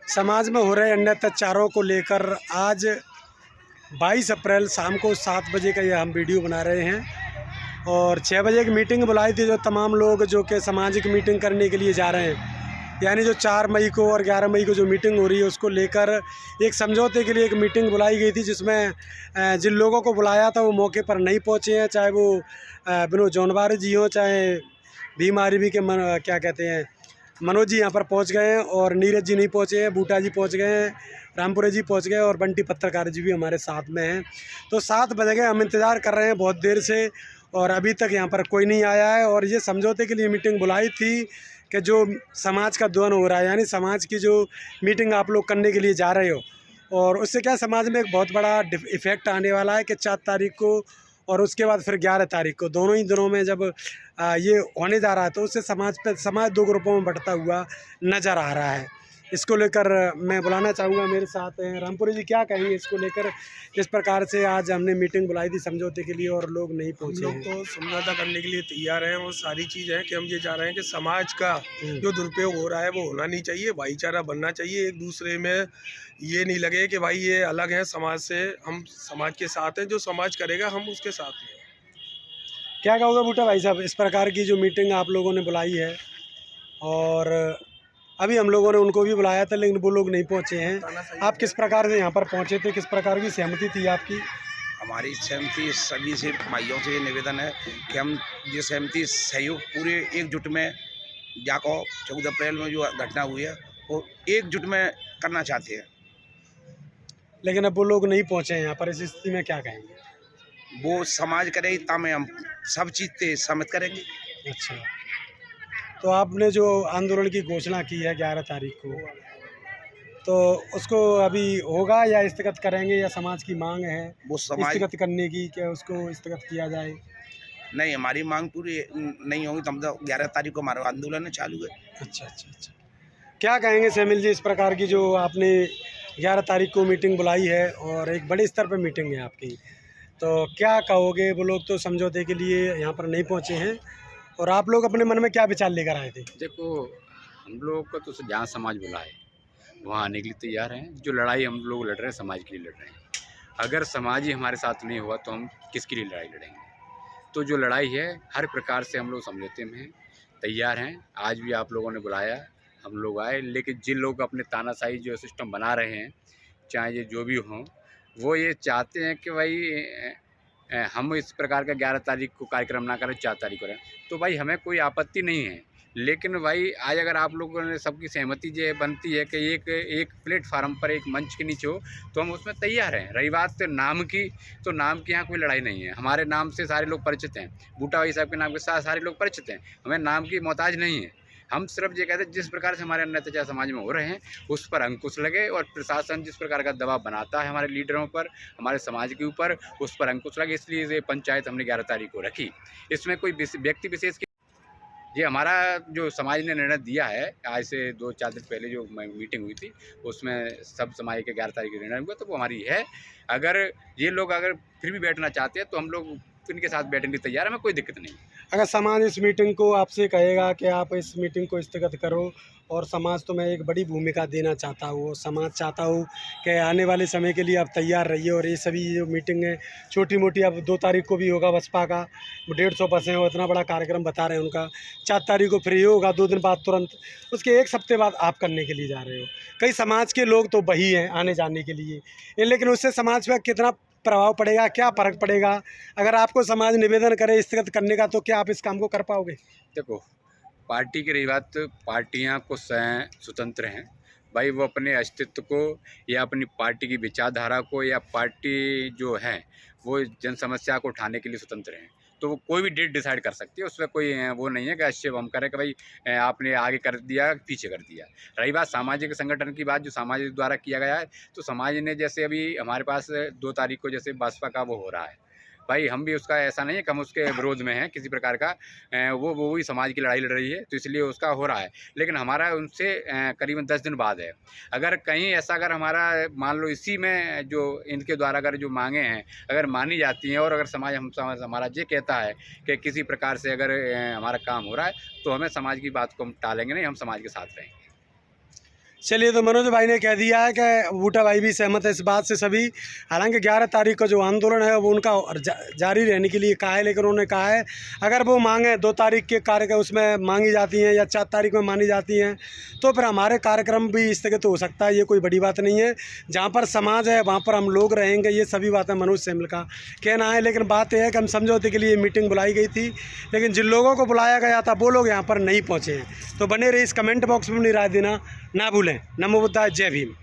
समाज में हो रहे अन्य अत्याचारों को लेकर आज 22 अप्रैल शाम को 7 बजे का यह हम वीडियो बना रहे हैं और 6 बजे एक मीटिंग बुलाई थी। जो तमाम लोग जो कि सामाजिक मीटिंग करने के लिए जा रहे हैं, यानी जो 4 मई को और 11 मई को जो मीटिंग हो रही है उसको लेकर एक समझौते के लिए एक मीटिंग बुलाई गई थी, जिसमें जिन लोगों को बुलाया था वो मौके पर नहीं पहुँचे हैं। चाहे वो विनोद जौनवार जी हों, चाहे भीम आर्मी के क्या कहते हैं मनोज जी यहाँ पर पहुँच गए हैं और नीरज जी नहीं पहुँचे हैं, बूटा जी पहुँच गए हैं, रामपुरे जी पहुँच गए और बंटी पत्रकार जी भी हमारे साथ में हैं। तो 7 बज गए, हम इंतज़ार कर रहे हैं बहुत देर से और अभी तक यहाँ पर कोई नहीं आया है। और ये समझौते के लिए मीटिंग बुलाई थी कि जो समाज का द्वंद हो रहा है, यानी समाज की जो मीटिंग आप लोग करने के लिए जा रहे हो, और उससे क्या समाज में एक बहुत बड़ा इफ़ेक्ट आने वाला है कि 4 तारीख को और उसके बाद फिर 11 तारीख को, दोनों ही दिनों में जब ये होने जा रहा है तो उससे समाज 2 ग्रुपों में बढ़ता हुआ नज़र आ रहा है। इसको लेकर मैं बुलाना चाहूँगा, मेरे साथ हैं रामपुरी जी। क्या कहेंगे इसको लेकर, जिस प्रकार से आज हमने मीटिंग बुलाई थी समझौते के लिए और लोग नहीं पहुँचे हैं? हम लोग तो समझौता करने के लिए तैयार हैं और सारी चीज़ है कि हम ये चाह रहे हैं कि समाज का जो दुरुपयोग हो रहा है वो होना नहीं चाहिए, भाईचारा बनना चाहिए। एक दूसरे में ये नहीं लगे कि भाई ये अलग है समाज से, हम समाज के साथ हैं, जो समाज करेगा हम उसके साथ हैं। क्या कहोगे बूटा भाई साहब, इस प्रकार की जो मीटिंग आप लोगों ने बुलाई है और अभी हम लोगों ने उनको भी बुलाया था लेकिन वो लोग नहीं पहुँचे हैं, आप किस प्रकार से यहाँ पर पहुँचे थे, किस प्रकार की सहमति थी आपकी? हमारी सहमति सभी से भाइयों से ये निवेदन है कि हम ये सहमति सहयोग पूरे एकजुट में जाको 14 अप्रैल में जो घटना हुई है वो एकजुट में करना चाहते हैं। लेकिन अब वो लोग नहीं पहुँचे हैं यहाँ पर, इस स्थिति में क्या कहेंगे? वो समाज करे तब हम सब चीज़ से सहमत करेंगे। अच्छा, तो आपने जो आंदोलन की घोषणा की है 11 तारीख को, तो उसको अभी होगा या स्थगित करेंगे, या समाज की मांग है वो समाज स्थगित करने की, क्या उसको स्थगित किया जाए? नहीं, हमारी मांग पूरी नहीं होगी तो हम तो 11 तारीख को हमारा आंदोलन चालू है। अच्छा अच्छा अच्छा, क्या कहेंगे सैमिल जी, इस प्रकार की जो आपने 11 तारीख को मीटिंग बुलाई है और एक बड़े स्तर पर मीटिंग है आपकी, तो क्या कहोगे? वो लोग तो समझौते के लिए यहाँ पर नहीं पहुँचे हैं और आप लोग अपने मन में क्या विचार लेकर आए थे? देखो, हम लोग को तो जहाँ समाज बुलाए वहाँ आने के लिए तैयार हैं। जो लड़ाई हम लोग लड़ रहे हैं समाज के लिए लड़ रहे हैं। अगर समाज ही हमारे साथ नहीं हुआ तो हम किसके लिए लड़ाई लड़ेंगे? तो जो लड़ाई है हर प्रकार से हम लोग समझौते में हैं, तैयार हैं। आज भी आप लोगों ने बुलाया, हम लोग आए, लेकिन जिन लोग अपने तानाशाही जो सिस्टम बना रहे हैं, चाहे ये जो भी हों, वो ये चाहते हैं कि भाई हम इस प्रकार का 11 तारीख को कार्यक्रम ना करें, 4 तारीख को करें। तो भाई हमें कोई आपत्ति नहीं है, लेकिन भाई आज अगर आप लोगों ने सबकी सहमति जो बनती है कि एक प्लेटफार्म पर एक मंच के नीचे हो तो हम उसमें तैयार हैं। रही बात नाम की, तो नाम की यहाँ कोई लड़ाई नहीं है। हमारे नाम से सारे लोग परिचित हैं, बूटा भाई साहब के नाम के साथ सारे लोग परिचित हैं, हमें नाम की मोहताज नहीं है। हम सिर्फ ये कहते हैं जिस प्रकार से हमारे अन्य अत्याचार समाज में हो रहे हैं उस पर अंकुश लगे और प्रशासन जिस प्रकार का दबाव बनाता है हमारे लीडरों पर, हमारे समाज के ऊपर, उस पर अंकुश लगे। इसलिए ये पंचायत हमने 11 तारीख को रखी। इसमें कोई व्यक्ति विशेष, ये हमारा जो समाज ने निर्णय दिया है, आज से 2-4 दिन पहले जो मीटिंग हुई थी उसमें सब समाज के 11 तारीख को निर्णय हुआ, तो वो हमारी है। अगर ये लोग अगर फिर भी बैठना चाहते हैं तो हम लोग इनके साथ बैठने के लिए तैयार है, हमें कोई दिक्कत नहीं। अगर समाज इस मीटिंग को आपसे कहेगा कि आप इस मीटिंग को स्थगित करो, और समाज तो मैं एक बड़ी भूमिका देना चाहता हूँ, समाज चाहता हूँ कि आने वाले समय के लिए आप तैयार रहिए, और ये सभी जो मीटिंग है छोटी मोटी, अब 2 तारीख को भी होगा बसपा का, 150 बसें हो, इतना बड़ा कार्यक्रम बता रहे हैं उनका, 4 तारीख को फ्री होगा, 2 दिन बाद तुरंत, उसके 1 हफ्ते बाद आप करने के लिए जा रहे हो। कई समाज के लोग तो वही हैं आने जाने के लिए, लेकिन उससे समाज पर कितना प्रभाव पड़ेगा, क्या फ़र्क पड़ेगा? अगर आपको समाज निवेदन करे स्थगित करने का, तो क्या आप इस काम को कर पाओगे? देखो, पार्टी की रही बात, पार्टियां को स्वतंत्र हैं भाई, वो अपने अस्तित्व को या अपनी पार्टी की विचारधारा को या पार्टी जो है वो जन समस्या को उठाने के लिए स्वतंत्र हैं। तो वो कोई भी डेट डिसाइड कर सकती है, उसमें कोई वो नहीं है कि आक्षेप हम करें कि भाई आपने आगे कर दिया पीछे कर दिया। रही बात सामाजिक संगठन की बात, जो समाज द्वारा किया गया है, तो समाज ने जैसे अभी हमारे पास 2 तारीख को जैसे बसपा का वो हो रहा है, भाई हम भी उसका ऐसा नहीं है कि हम उसके विरोध में हैं किसी प्रकार का, वो भी समाज की लड़ाई लड़ रही है तो इसलिए उसका हो रहा है। लेकिन हमारा उनसे करीबन 10 दिन बाद है। अगर कहीं ऐसा, अगर हमारा मान लो इसी में जो इनके द्वारा अगर जो मांगे हैं अगर मानी जाती हैं, और अगर समाज हमारा ये कहता है कि किसी प्रकार से अगर हमारा काम हो रहा है, तो हमें समाज की बात को हम टालेंगे नहीं, हम समाज के साथ रहेंगे। चलिए, तो मनोज भाई ने कह दिया है कि बूटा भाई भी सहमत है इस बात से सभी। हालांकि 11 तारीख का जो आंदोलन है वो उनका जारी रहने के लिए कहा है, लेकिन उन्होंने कहा है अगर वो मांगे 2 तारीख के कार्यक्रम उसमें मांगी जाती हैं या 4 तारीख में मानी जाती हैं तो फिर हमारे कार्यक्रम भी स्थगित हो सकता है। ये कोई बड़ी बात नहीं है। जहाँ पर समाज है वहाँ पर हम लोग रहेंगे, ये सभी बातें मनोज सेमल का कहना है। लेकिन बात यह है कि हम समझौते के लिए मीटिंग बुलाई गई थी, लेकिन जिन लोगों को बुलाया गया था वो लोग यहाँ पर नहीं पहुँचे हैं। तो बने रहे, इस कमेंट बॉक्स में अपनी राय देना ना भूलें। नमो बुद्धाय, जय भीम।